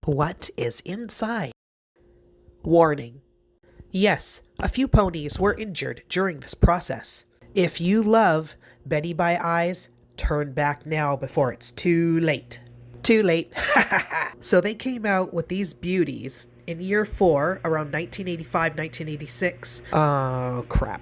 What is inside? Warning. Yes, a few ponies were injured during this process. If you love Beddy by Eyes, turn back now before it's too late. Too late. So they came out with these beauties in year 4, around 1985, 1986. Oh, crap.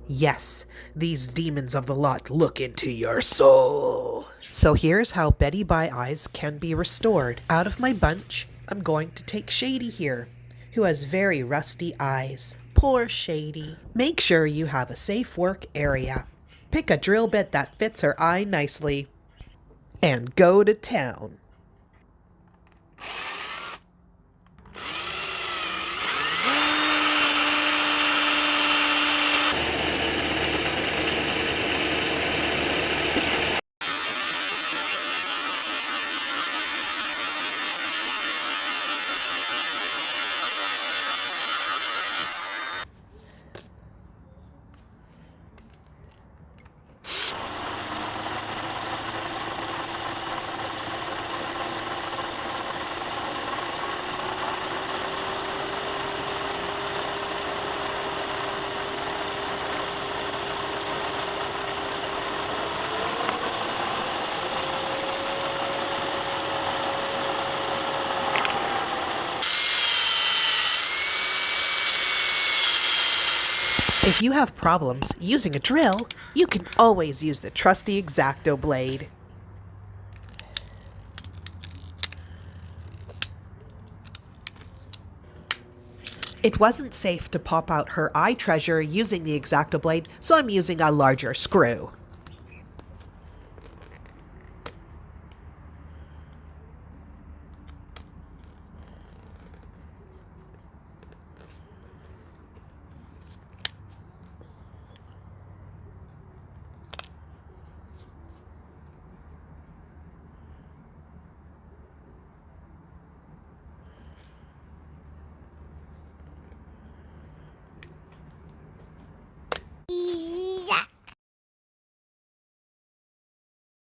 Yes, these demons of the lot look into your soul. So here's how Beddy by Eyes can be restored. Out of my bunch, I'm going to take Shady here, who has very rusty eyes. Poor Shady. Make sure you have a safe work area. Pick a drill bit that fits her eye nicely. And go to town. If you have problems using a drill, you can always use the trusty X-Acto blade. It wasn't safe to pop out her eye treasure using the X-Acto blade, so I'm using a larger screw.